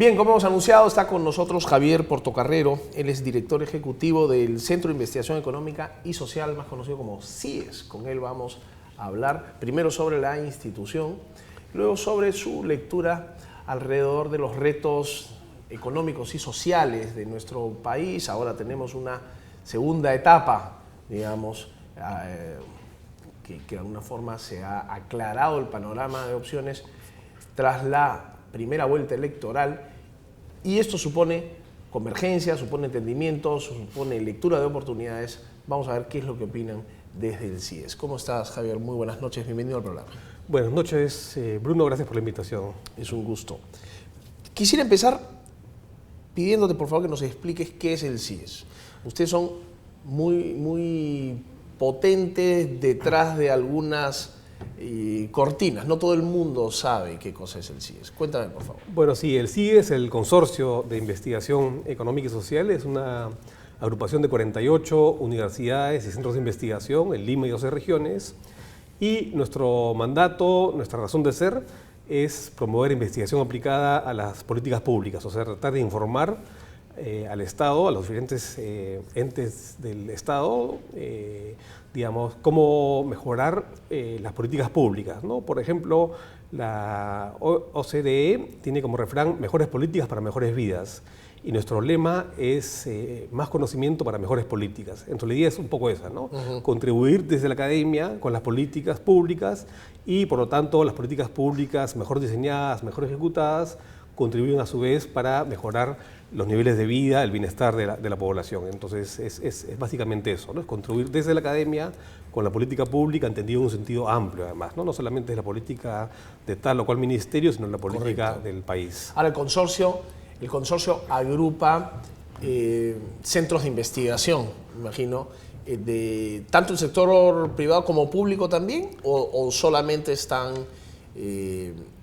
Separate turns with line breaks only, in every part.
Bien, como hemos anunciado, está con nosotros Javier Portocarrero. Él es director ejecutivo del Centro de Investigación Económica y Social, más conocido como CIES. Con él vamos a hablar primero sobre la institución, luego sobre su lectura alrededor de los retos económicos y sociales de nuestro país. Ahora tenemos una segunda etapa, digamos, que de alguna forma se ha aclarado el panorama de opciones tras la primera vuelta electoral, y esto supone convergencia, supone entendimiento, supone lectura de oportunidades. Vamos a ver qué es lo que opinan desde el CIES. ¿Cómo estás, Javier? Muy buenas noches, bienvenido al programa.
Buenas noches, Bruno, gracias por la invitación.
Es un gusto. Quisiera empezar pidiéndote, por favor, que nos expliques qué es el CIES. Ustedes son muy potentes detrás de algunas cortinas. No todo el mundo sabe qué cosa es el CIES. Cuéntame, por favor.
Bueno, sí, el CIES, el Consorcio de Investigación Económica y Social, es una agrupación de 48 universidades y centros de investigación en Lima y 12 regiones. Y nuestro mandato, nuestra razón de ser, es promover investigación aplicada a las políticas públicas, o sea, tratar de informar al Estado, a los diferentes entes del Estado, digamos, cómo mejorar las políticas públicas, ¿no? Por ejemplo, la OCDE tiene como refrán mejores políticas para mejores vidas, y nuestro lema es más conocimiento para mejores políticas. Entonces la idea es un poco esa, ¿no? Contribuir desde la academia con las políticas públicas y, por lo tanto, las políticas públicas mejor diseñadas, mejor ejecutadas, contribuyen a su vez para mejorar los niveles de vida, el bienestar de la población. Entonces es básicamente eso, ¿no? Es contribuir desde la academia con la política pública, entendido en un sentido amplio además, ¿no? No solamente es la política de tal o cual ministerio, sino la política del país.
Ahora, el consorcio agrupa centros de investigación, me imagino, de tanto el sector privado como público también, o solamente están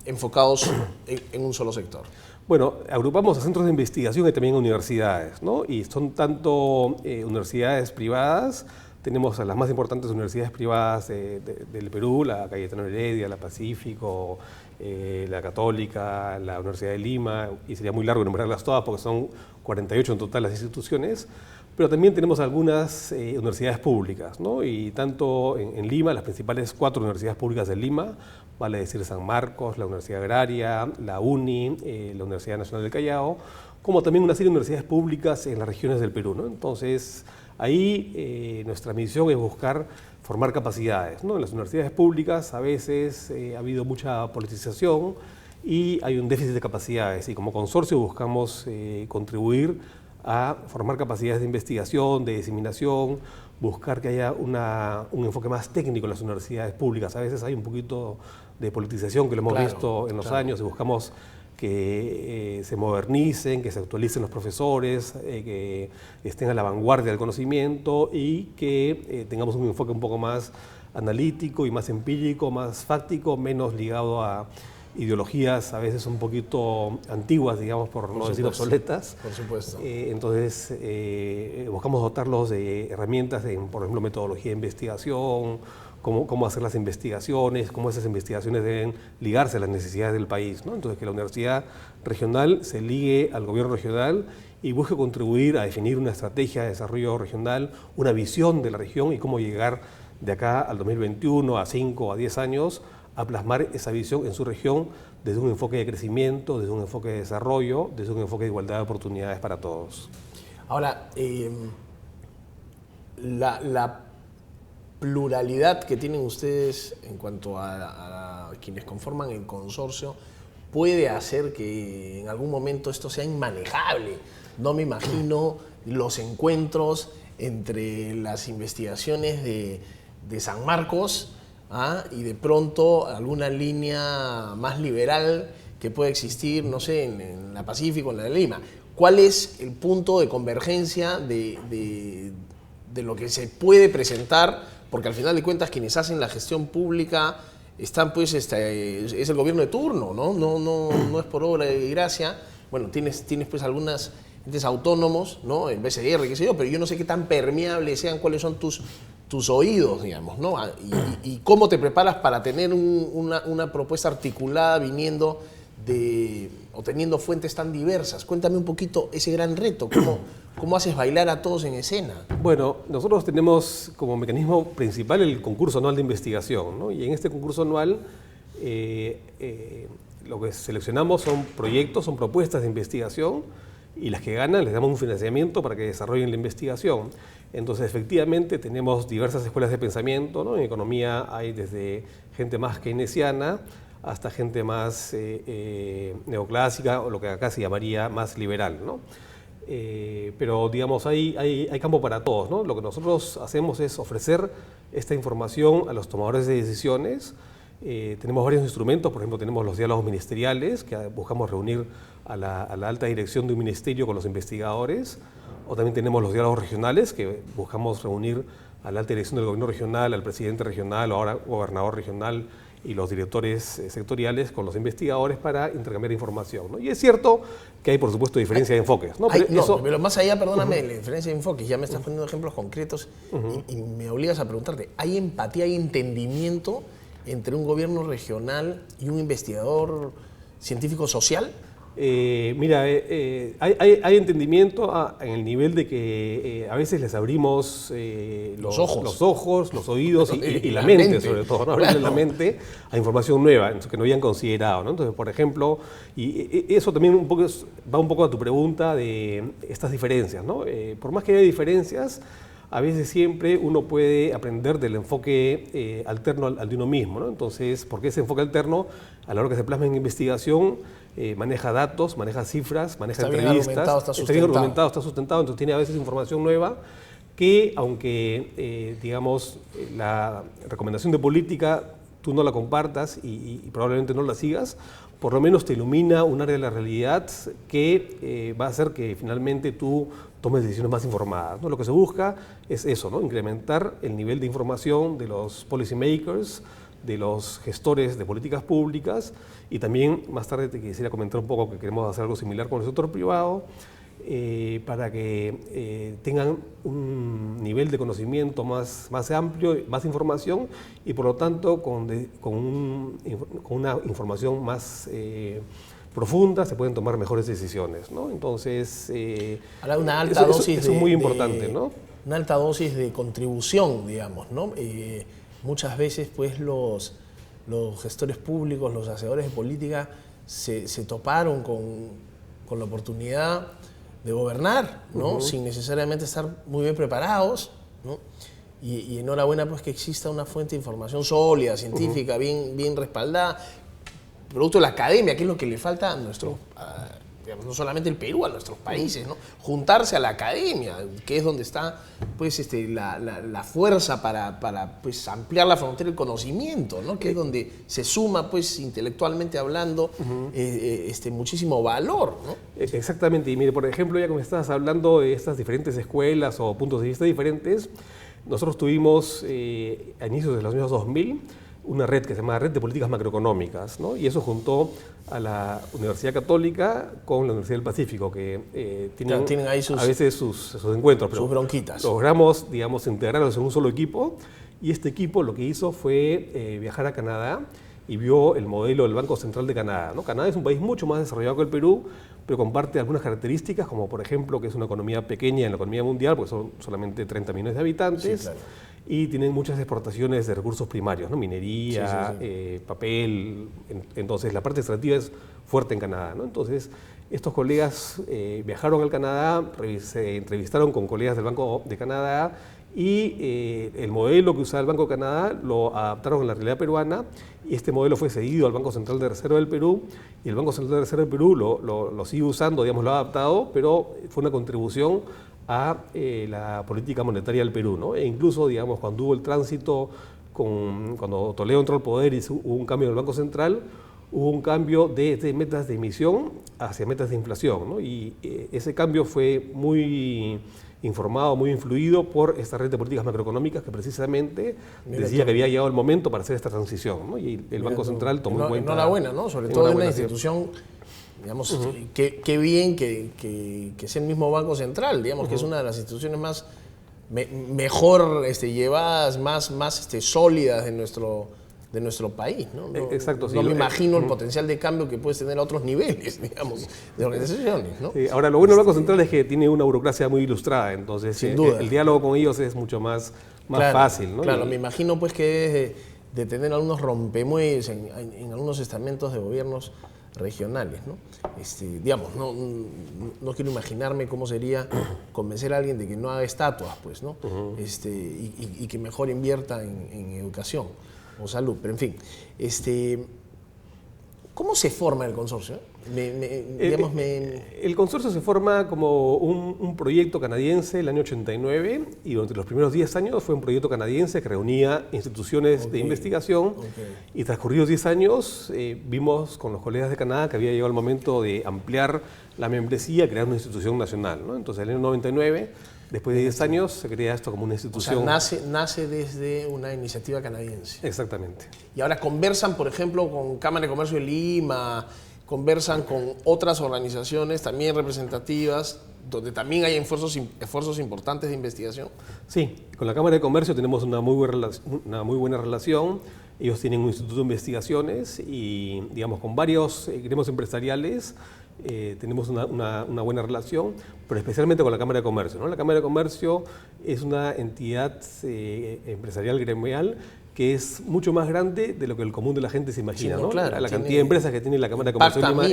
enfocados en un solo sector.
Bueno, agrupamos a centros de investigación y también a universidades, ¿no? Y son tanto universidades privadas, tenemos a las más importantes universidades privadas del Perú, la Cayetano Heredia, la Pacífico, la Católica, la Universidad de Lima, y sería muy largo enumerarlas todas porque son 48 en total las instituciones, pero también tenemos algunas universidades públicas, ¿no? Y tanto en Lima, las principales 4 universidades públicas de Lima, vale decir San Marcos, la Universidad Agraria, la UNI, la Universidad Nacional del Callao, como también una serie de universidades públicas en las regiones del Perú, ¿no? Entonces, ahí nuestra misión es buscar formar capacidades, ¿no? En las universidades públicas a veces ha habido mucha politización y hay un déficit de capacidades, y como consorcio buscamos contribuir a formar capacidades de investigación, de diseminación, buscar que haya un enfoque más técnico en las universidades públicas. A veces hay un poquito de politización que lo hemos visto en los años, y buscamos que se modernicen, que se actualicen los profesores, que estén a la vanguardia del conocimiento y que tengamos un enfoque un poco más analítico y más empírico, más fáctico, menos ligado a ideologías a veces un poquito antiguas, digamos, por no decir obsoletas.
Por supuesto.
Entonces, buscamos dotarlos de herramientas, por ejemplo, metodología de investigación, cómo hacer las investigaciones, cómo esas investigaciones deben ligarse a las necesidades del país, ¿no? Entonces, que la universidad regional se ligue al gobierno regional y busque contribuir a definir una estrategia de desarrollo regional, una visión de la región y cómo llegar de acá al 2021, a 5 o a 10 años, a plasmar esa visión en su región desde un enfoque de crecimiento, desde un enfoque de desarrollo, desde un enfoque de igualdad de oportunidades para todos.
Ahora, la pluralidad que tienen ustedes en cuanto a quienes conforman el consorcio puede hacer que en algún momento esto sea inmanejable. No me imagino los encuentros entre las investigaciones de San Marcos, y de pronto alguna línea más liberal que pueda existir, no sé, en la Pacífico, en la de Lima. ¿Cuál es el punto de convergencia de lo que se puede presentar? Porque al final de cuentas quienes hacen la gestión pública están, pues, es el gobierno de turno, ¿no? No es por obra de gracia. Bueno, tienes pues algunas entes autónomos, ¿no? El BCR, qué sé yo, pero yo no sé qué tan permeables sean, cuáles son tus oídos, digamos, ¿no? Y cómo te preparas para tener una propuesta articulada viniendo o teniendo fuentes tan diversas? Cuéntame un poquito ese gran reto, ¿cómo haces bailar a todos en escena?
Bueno, nosotros tenemos como mecanismo principal el concurso anual de investigación, ¿no? Y en este concurso anual lo que seleccionamos son proyectos, son propuestas de investigación, y las que ganan les damos un financiamiento para que desarrollen la investigación. Entonces, efectivamente, tenemos diversas escuelas de pensamiento, ¿no? En economía hay desde gente más keynesiana hasta gente más neoclásica, o lo que acá se llamaría más liberal, ¿no? Pero, digamos, hay campo para todos, ¿no? Lo que nosotros hacemos es ofrecer esta información a los tomadores de decisiones. Tenemos varios instrumentos, por ejemplo, tenemos los diálogos ministeriales, que buscamos reunir a la alta dirección de un ministerio con los investigadores, o también tenemos los diálogos regionales, que buscamos reunir a la alta dirección del gobierno regional, al presidente regional, o ahora gobernador regional, y los directores sectoriales con los investigadores para intercambiar información, ¿no? Y es cierto que hay, por supuesto, diferencia de enfoques, ¿no?
Pero más allá, perdóname, la diferencia de enfoques, ya me estás poniendo ejemplos concretos y me obligas a preguntarte, ¿hay empatía, hay entendimiento entre un gobierno regional y un investigador científico social?
Mira, hay entendimiento en el nivel de que a veces les abrimos los ojos, los oídos y la mente, sobre todo, ¿no? Abrirles la mente a información nueva que no habían considerado, ¿no? Entonces, por ejemplo, y eso también va un poco a tu pregunta de estas diferencias, ¿no? Por más que haya diferencias, a veces siempre uno puede aprender del enfoque alterno al de uno mismo, ¿no? Entonces, porque ese enfoque alterno, a la hora que se plasma en investigación, maneja datos, maneja cifras, maneja entrevistas, está bien argumentado, está sustentado, entonces tiene a veces información nueva que, aunque, digamos, la recomendación de política tú no la compartas y probablemente no la sigas, por lo menos te ilumina un área de la realidad que va a hacer que finalmente tú tomes decisiones más informadas, ¿no? Lo que se busca es eso, ¿no? Incrementar el nivel de información de los policy makers, de los gestores de políticas públicas, y también más tarde te quisiera comentar un poco que queremos hacer algo similar con el sector privado, para que tengan un nivel de conocimiento más amplio, más información, y por lo tanto con una información más profunda se pueden tomar mejores decisiones, ¿no? Entonces,
ahora una alta dosis
eso es muy importante, ¿no?
Una alta dosis de contribución, digamos, ¿no? Muchas veces pues los gestores públicos, los hacedores de política se toparon con la oportunidad de gobernar, ¿no? Sin necesariamente estar muy bien preparados, ¿no? Y enhorabuena pues que exista una fuente de información sólida, científica, bien respaldada, producto de la academia, que es lo que le falta a nuestro, digamos, no solamente el Perú, a nuestros países, ¿no? Juntarse a la academia, que es donde está pues, la fuerza para pues, ampliar la frontera del conocimiento, ¿no? Que es donde se suma, pues, intelectualmente hablando, muchísimo valor, ¿no?
Exactamente, y mire, por ejemplo, ya como estabas hablando de estas diferentes escuelas o puntos de vista diferentes, nosotros tuvimos a inicios de los años 2000 una red que se llama Red de Políticas Macroeconómicas, ¿no? Y eso juntó a la Universidad Católica con la Universidad del Pacífico, que tienen ahí a veces sus encuentros.
Pero sus bronquitas.
Logramos, digamos, integrarlos en un solo equipo, y este equipo lo que hizo fue viajar a Canadá y vio el modelo del Banco Central de Canadá, ¿no? Canadá es un país mucho más desarrollado que el Perú, pero comparte algunas características, como por ejemplo que es una economía pequeña en la economía mundial, porque son solamente 30 millones de habitantes. Sí, claro. Y tienen muchas exportaciones de recursos primarios, ¿no? Minería, papel. Entonces, la parte extractiva es fuerte en Canadá, ¿no? Entonces, estos colegas viajaron al Canadá, se entrevistaron con colegas del Banco de Canadá, y el modelo que usaba el Banco de Canadá lo adaptaron a la realidad peruana, y este modelo fue cedido al Banco Central de Reserva del Perú, y el Banco Central de Reserva del Perú lo sigue usando, digamos, lo ha adaptado, pero fue una contribución a la política monetaria del Perú, ¿no? E incluso, digamos, cuando hubo el tránsito, cuando Toledo entró al poder y hubo un cambio en el Banco Central, hubo un cambio de metas de emisión hacia metas de inflación, ¿no? Y ese cambio fue muy informado, muy influido por esta red de políticas macroeconómicas que precisamente decía que había llegado el momento para hacer esta transición, ¿no? Y el Banco Central tomó en cuenta.
Enhorabuena, ¿no? Sobre todo en una institución, digamos, qué bien que sea el mismo Banco Central, digamos, que es una de las instituciones más mejor llevadas, más sólidas de nuestro de nuestro país, ¿no?
Exacto.
No
sí,
me imagino el potencial de cambio que puedes tener a otros niveles, digamos, de organizaciones, ¿no?
Ahora, lo bueno del Banco Central es que tiene una burocracia muy ilustrada, entonces
Sin duda.
el diálogo con ellos es mucho más
Claro,
fácil, ¿no?
Claro, me imagino pues que es de tener algunos rompemuelles en algunos estamentos de gobiernos regionales, ¿no? Digamos, no quiero imaginarme cómo sería convencer a alguien de que no haga estatuas, pues, ¿no? Y que mejor invierta en educación o salud, pero en fin. ¿Cómo se forma el consorcio?
El consorcio se forma como un proyecto canadiense el año 89 y durante los primeros 10 años fue un proyecto canadiense que reunía instituciones de investigación y transcurridos 10 años vimos con los colegas de Canadá que había llegado el momento de ampliar la membresía, crear una institución nacional, ¿no? Entonces en el año 99, después de 10 años, se crea esto como una institución.
O sea, nace desde una iniciativa canadiense.
Exactamente.
Y ahora conversan, por ejemplo, con Cámara de Comercio de Lima, conversan con otras organizaciones también representativas, donde también hay esfuerzos importantes de investigación.
Sí, con la Cámara de Comercio tenemos una muy buena relación. Ellos tienen un instituto de investigaciones y, digamos, con varios gremios empresariales tenemos una buena relación, pero especialmente con la Cámara de Comercio, ¿no? La Cámara de Comercio es una entidad empresarial gremial que es mucho más grande de lo que el común de la gente se imagina,
Sí,
¿no?
claro,
la cantidad de empresas que tiene la Cámara de Comercio de Lima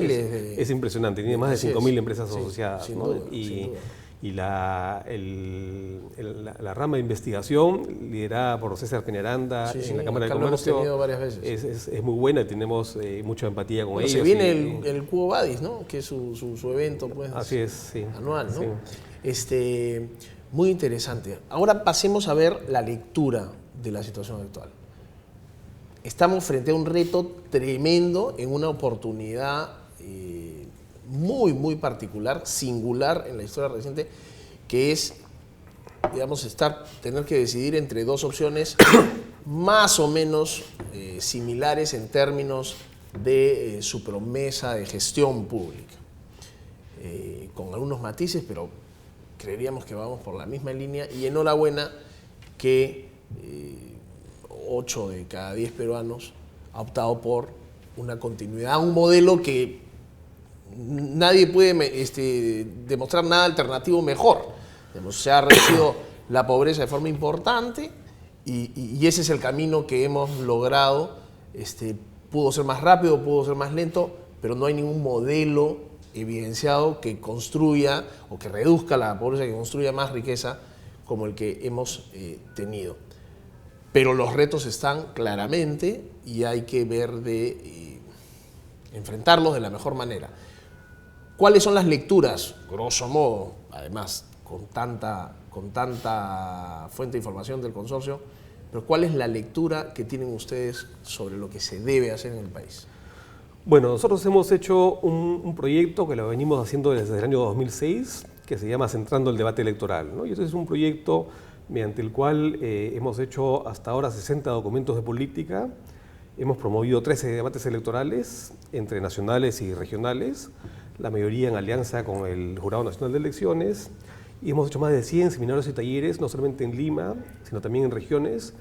es impresionante, tiene más de 5.000 empresas asociadas,
sin
¿no?
duda, sin duda.
Y la rama de investigación, liderada por César Peñaranda en la Cámara de Comercio,
lo hemos tenido varias veces.
Es muy buena y tenemos mucha empatía con ellos.
Se viene el Cubo Badis, ¿no? Que es su evento, pues,
así es, sí.
Anual, ¿no?
Sí.
Muy interesante. Ahora pasemos a ver la lectura de la situación actual. Estamos frente a un reto tremendo en una oportunidad muy, muy particular, singular en la historia reciente, que es, digamos, tener que decidir entre dos opciones más o menos similares en términos de su promesa de gestión pública. Con algunos matices, pero creeríamos que vamos por la misma línea y enhorabuena que 8 de cada 10 peruanos ha optado por una continuidad, un modelo que nadie puede demostrar nada alternativo mejor. Se ha reducido la pobreza de forma importante y ese es el camino que hemos logrado. Pudo ser más rápido, pudo ser más lento, pero no hay ningún modelo evidenciado que construya o que reduzca la pobreza, que construya más riqueza como el que hemos tenido. Pero los retos están claramente y hay que ver de enfrentarlos de la mejor manera. ¿Cuáles son las lecturas, grosso modo, además, con tanta fuente de información del consorcio, pero cuál es la lectura que tienen ustedes sobre lo que se debe hacer en el país?
Bueno, nosotros hemos hecho un proyecto que lo venimos haciendo desde el año 2006, que se llama Centrando el Debate Electoral, ¿no? Y este es un proyecto mediante el cual hemos hecho hasta ahora 60 documentos de política, hemos promovido 13 debates electorales entre nacionales y regionales, la mayoría en alianza con el Jurado Nacional de Elecciones, y hemos hecho más de 100 seminarios y talleres, no solamente en Lima, sino también en regiones,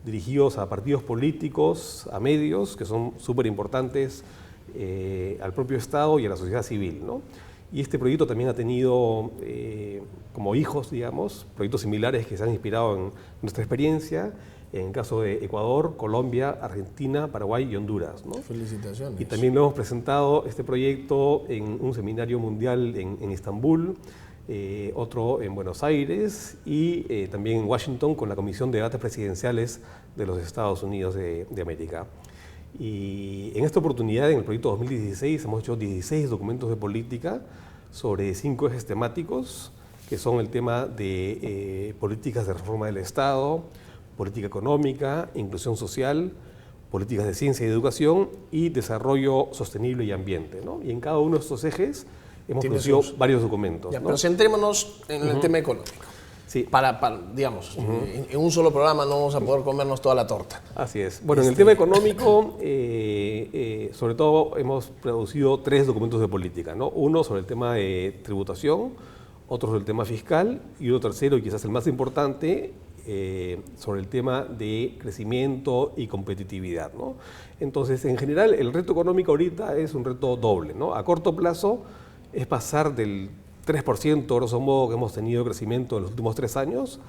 dirigidos a partidos políticos, a medios, que son súper importantes, al propio Estado y a la sociedad civil, ¿no? Y este proyecto también ha tenido como hijos, digamos, proyectos similares que se han inspirado en nuestra experiencia, en el caso de Ecuador, Colombia, Argentina, Paraguay y Honduras, ¿no?
Felicitaciones.
Y también lo hemos presentado, este proyecto, en un seminario mundial en Estambul, otro en Buenos Aires y también en Washington con la Comisión de Debates Presidenciales de los Estados Unidos de América. Y en esta oportunidad, en el proyecto 2016, hemos hecho 16 documentos de política sobre 5 ejes temáticos, que son el tema de políticas de reforma del Estado, política económica, inclusión social, políticas de ciencia y educación y desarrollo sostenible y ambiente, ¿no? Y en cada uno de estos ejes hemos producido varios documentos,
ya,
¿no?
Pero centrémonos en el tema económico.
Sí.
Digamos, en un solo programa no vamos a poder comernos toda la torta.
Así es. Bueno, en el tema económico, sobre todo hemos producido 3 documentos de política, ¿no? Uno sobre el tema de tributación, otro sobre el tema fiscal y uno tercero, y quizás el más importante, sobre el tema de crecimiento y competitividad, ¿no? Entonces, en general, el reto económico ahorita es un reto doble, ¿no? A corto plazo es pasar del 3%, grosso modo, que hemos tenido de crecimiento en los últimos 3 años,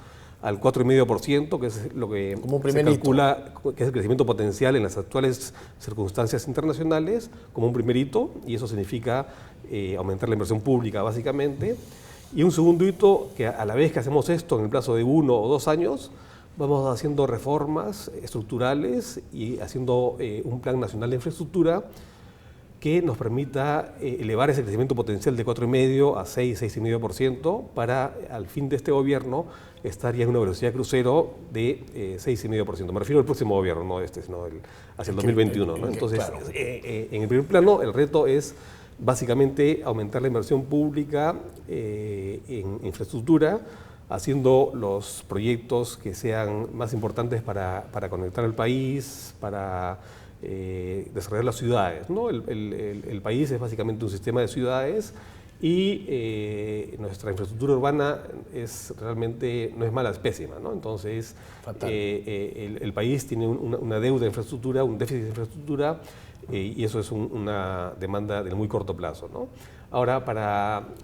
al 4,5%, que es lo que se calcula que es el crecimiento potencial en las actuales circunstancias internacionales, como un primer hito, y eso significa aumentar la inversión pública, básicamente. Y un segundo hito, que a la vez que hacemos esto en el plazo de 1 o 2 años, vamos haciendo reformas estructurales y haciendo un plan nacional de infraestructura que nos permita elevar ese crecimiento potencial de 4,5 a 6, 6,5% para, al fin de este gobierno, estar ya en una velocidad de crucero de 6,5%. Me refiero al próximo gobierno, no este, sino hacia el 2021. ¿no? Entonces, claro, en el primer plano, el reto es básicamente aumentar la inversión pública en infraestructura, haciendo los proyectos que sean más importantes para conectar al país, para desarrollar las ciudades, ¿no? El país es básicamente un sistema de ciudades y nuestra infraestructura urbana realmente no es mala, es pésima, ¿no? Entonces, el país tiene una deuda de infraestructura, un déficit de infraestructura, y eso es una demanda de muy corto plazo, ¿no? Ahora,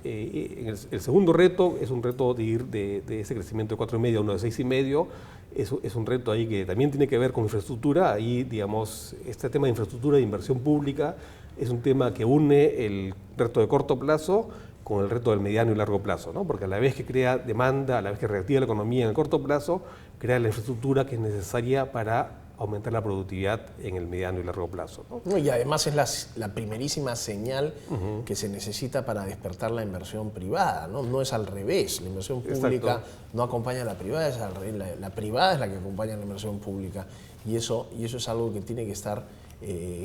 el segundo reto es un reto de ir de ese crecimiento de 4,5 a uno de 6,5. Es un reto ahí que también tiene que ver con infraestructura. Ahí, digamos, este tema de infraestructura e inversión pública es un tema que une el reto de corto plazo con el reto del mediano y largo plazo, ¿no? Porque a la vez que crea demanda, a la vez que reactiva la economía en el corto plazo, crea la infraestructura que es necesaria para aumentar la productividad en el mediano y largo plazo, ¿no?
Y además es la primerísima señal que se necesita para despertar la inversión privada, ¿no? No es al revés, la inversión pública no acompaña a la privada, es al revés, la privada es la que acompaña a la inversión pública, y eso es algo que tiene que estar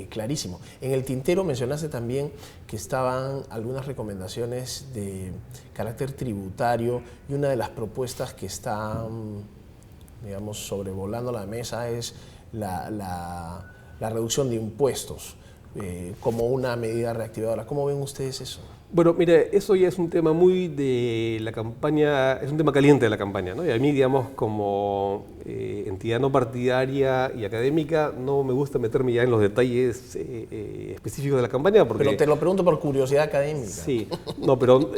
clarísimo. En el tintero mencionaste también que estaban algunas recomendaciones de carácter tributario, y una de las propuestas que están, digamos, sobrevolando la mesa es la reducción de impuestos como una medida reactivadora. ¿Cómo ven ustedes eso?
Bueno, mire, eso ya es un tema muy de la campaña, es un tema caliente de la campaña, ¿no? Y a mí, digamos, como entidad no partidaria y académica, no me gusta meterme ya en los detalles específicos de la campaña. Porque,
pero te lo pregunto por curiosidad académica.
Sí, no, pero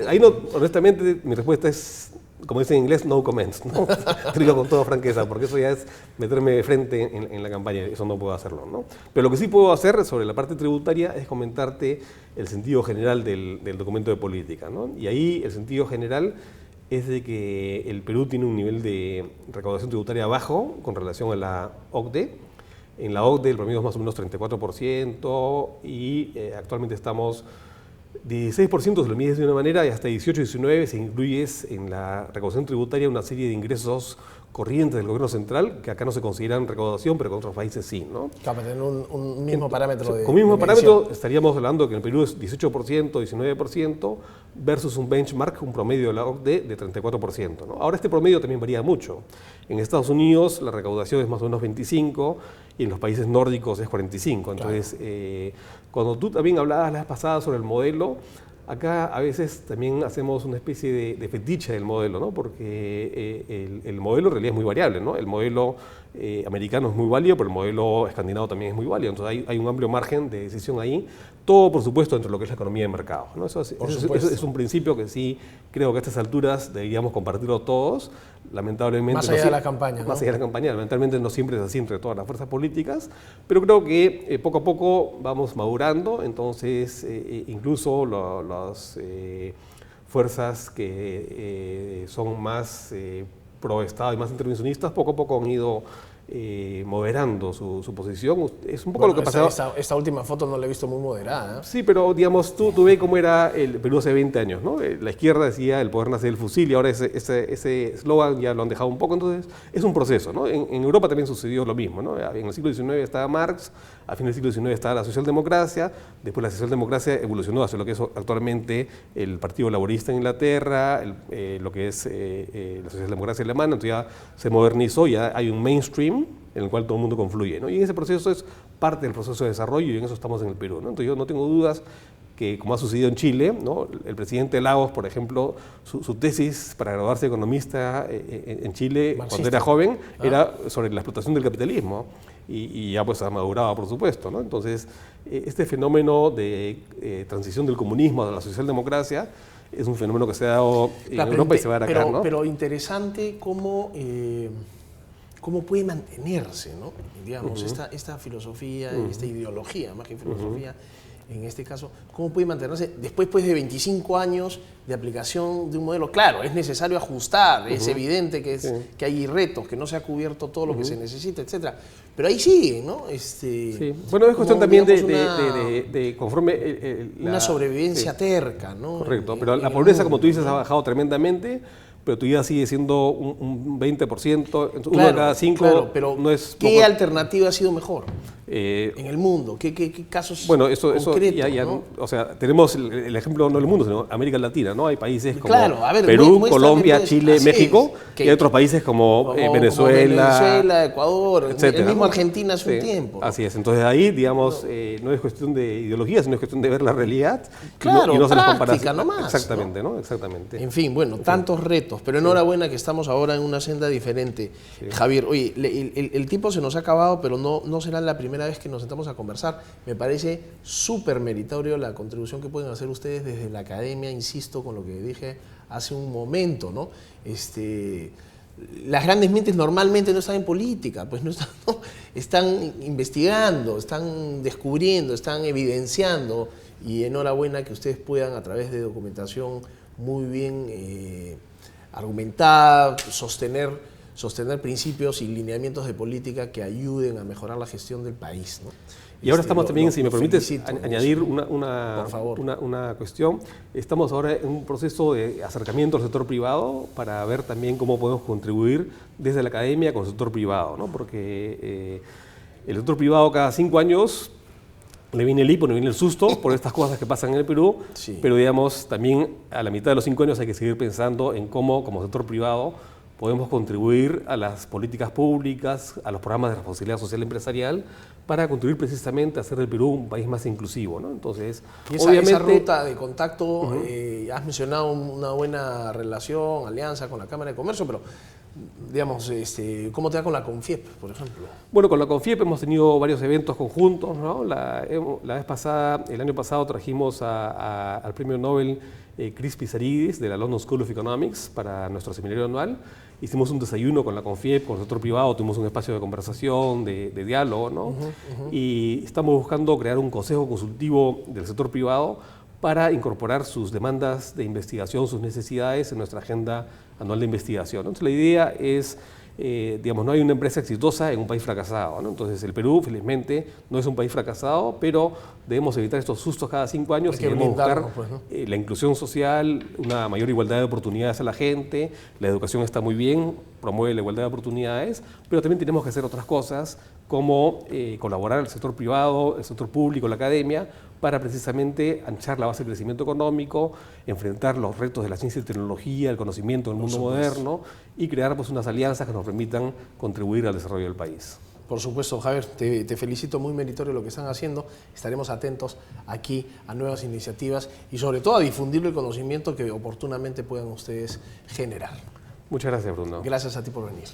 ahí no, honestamente, mi respuesta es, como dicen en inglés, no comments, ¿no? Te digo con toda franqueza, porque eso ya es meterme de frente en la campaña, eso no puedo hacerlo, ¿no? Pero lo que sí puedo hacer sobre la parte tributaria es comentarte el sentido general del documento de política, ¿no? Y ahí el sentido general es de que el Perú tiene un nivel de recaudación tributaria bajo con relación a la OCDE. En la OCDE el promedio es más o menos 34% y actualmente estamos 16% se lo mides de una manera y hasta 18-19 se incluyes en la recaudación tributaria una serie de ingresos corrientes del gobierno central que acá no se consideran recaudación, pero que en otros países sí, ¿no?
Para tener un mismo parámetro de
con mismo
de
parámetro estaríamos hablando de que en el Perú es 18%, 19% versus un benchmark, un promedio de la OCDE de 34%, ¿no? Ahora este promedio también varía mucho. En Estados Unidos la recaudación es más o menos 25% y en los países nórdicos es 45%. Entonces, cuando tú también hablabas la vez pasada sobre el modelo, acá a veces también hacemos una especie de fetiche del modelo, ¿no? Porque el modelo en realidad es muy variable, ¿no? El modelo americano es muy válido, pero el modelo escandinavo también es muy válido. Entonces hay un amplio margen de decisión ahí. Todo, por supuesto, dentro de lo que es la economía de mercado, ¿no? Eso es un principio que sí creo que a estas alturas deberíamos compartirlo todos. Lamentablemente,
más allá de la campaña, ¿no?
Más allá de la campaña, lamentablemente no siempre es así entre todas las fuerzas políticas, pero creo que poco a poco vamos madurando. Entonces incluso las fuerzas que son más pro Estado y más intervencionistas poco a poco han ido moderando su posición. Es un poco lo que pasaba.
Esta última foto no la he visto muy moderada, ¿eh?
Sí, pero digamos, tú ves cómo era el Perú hace 20 años, ¿no? La izquierda decía el poder nace del fusil y ahora ese eslogan ya lo han dejado un poco. Entonces es un proceso, ¿no? En Europa también sucedió lo mismo, ¿no? En el siglo XIX estaba Marx, a fin del siglo XIX estaba la socialdemocracia, después la socialdemocracia evolucionó hacia lo que es actualmente el Partido Laborista en Inglaterra, lo que es la socialdemocracia alemana. Entonces ya se modernizó, ya hay un mainstream en el cual todo el mundo confluye, ¿no? Y ese proceso es parte del proceso de desarrollo y en eso estamos en el Perú, ¿no? Entonces yo no tengo dudas que, como ha sucedido en Chile, ¿no? El presidente Lagos, por ejemplo, su tesis para graduarse de economista en Chile,
Marxista.
cuando era joven, era sobre la explotación del capitalismo, y ya pues ha madurado, por supuesto, ¿no? Entonces, este fenómeno de transición del comunismo a la socialdemocracia es un fenómeno que se ha dado en Europa y se va a dar acá, ¿no?
Pero interesante cómo puede mantenerse, ¿no? Digamos, esta filosofía, esta ideología, más que filosofía, en este caso, cómo puede mantenerse después pues, de 25 años de aplicación de un modelo. Claro, es necesario ajustar, es evidente que hay retos, que no se ha cubierto todo lo que se necesita, etcétera. Pero ahí sigue, ¿no?
Sí. Bueno, es cuestión también de conforme...
una sobrevivencia terca, ¿no?
Correcto, pero la pobreza, como tú dices, ha bajado tremendamente, pero tu vida sigue siendo un 20%, uno de cada 5,
claro, pero
no es
¿qué
poco.
alternativa ha sido mejor en el mundo? ¿Qué casos
bueno, eso
concretos?
¿no? O sea, tenemos el ejemplo no del mundo, sino América Latina, ¿no? Hay países como Perú, Colombia, Chile, México, y hay otros países como
Venezuela, Ecuador,
etcétera,
el mismo
¿no?
Argentina hace un tiempo.
Así es, entonces ahí, digamos, no es cuestión de ideología, sino es cuestión de ver la realidad
claro,
y no se las
práctica nomás.
Exactamente, ¿no? Exactamente.
En fin, bueno, tantos retos, pero enhorabuena que estamos ahora en una senda diferente. Sí. Javier, oye, el tiempo se nos ha acabado, pero no será la primera vez que nos sentamos a conversar. Me parece súper meritorio la contribución que pueden hacer ustedes desde la academia, insisto con lo que dije hace un momento, ¿no? Las grandes mentes normalmente no están en política, pues no están investigando, están descubriendo, están evidenciando, y enhorabuena que ustedes puedan a través de documentación muy bien argumentada, sostener principios y lineamientos de política que ayuden a mejorar la gestión del país, ¿no?
Y ahora estamos también, si me permites añadir
por favor,
una cuestión, estamos ahora en un proceso de acercamiento al sector privado para ver también cómo podemos contribuir desde la academia con el sector privado, ¿no? Porque el sector privado cada 5 años le viene el hipo, le viene el susto por estas cosas que pasan en el Perú, sí. Pero digamos, también a la mitad de los 5 años hay que seguir pensando en cómo, como sector privado, podemos contribuir a las políticas públicas, a los programas de responsabilidad social empresarial, para contribuir precisamente a hacer del Perú un país más inclusivo, ¿no? Entonces,
y esa ruta de contacto, has mencionado una buena relación, alianza con la Cámara de Comercio, pero digamos, ¿cómo te va con la CONFIEP, por ejemplo?
Bueno, con la CONFIEP hemos tenido varios eventos conjuntos, ¿no? La vez pasada, el año pasado trajimos al premio Nobel Chris Pizzaridis de la London School of Economics para nuestro seminario anual. Hicimos un desayuno con la CONFIEP, con el sector privado, tuvimos un espacio de conversación, de diálogo, ¿no? Y estamos buscando crear un consejo consultivo del sector privado para incorporar sus demandas de investigación, sus necesidades en nuestra agenda anual de investigación. Entonces la idea es, digamos, no hay una empresa exitosa en un país fracasado, ¿no? Entonces el Perú, felizmente, no es un país fracasado, pero debemos evitar estos sustos cada 5 años y debemos buscar pues, ¿no? La inclusión social, una mayor igualdad de oportunidades a la gente, la educación está muy bien, promueve la igualdad de oportunidades, pero también tenemos que hacer otras cosas como colaborar al sector privado, el sector público, la academia, para precisamente anchar la base del crecimiento económico, enfrentar los retos de la ciencia y tecnología, el conocimiento en el mundo moderno y crear pues, unas alianzas que nos permitan contribuir al desarrollo del país.
Por supuesto, Javier, te felicito, muy meritorio lo que están haciendo. Estaremos atentos aquí a nuevas iniciativas y sobre todo a difundir el conocimiento que oportunamente puedan ustedes generar.
Muchas gracias, Bruno.
Gracias a ti por venir.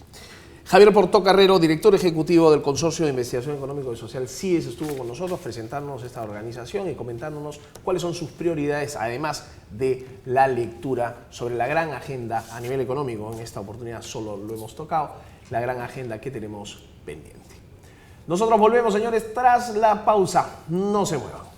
Javier Portocarrero, director ejecutivo del Consorcio de Investigación Económico y Social CIES, estuvo con nosotros presentándonos esta organización y comentándonos cuáles son sus prioridades, además de la lectura sobre la gran agenda a nivel económico. En esta oportunidad solo lo hemos tocado, la gran agenda que tenemos pendiente. Nosotros volvemos, señores, tras la pausa. No se muevan.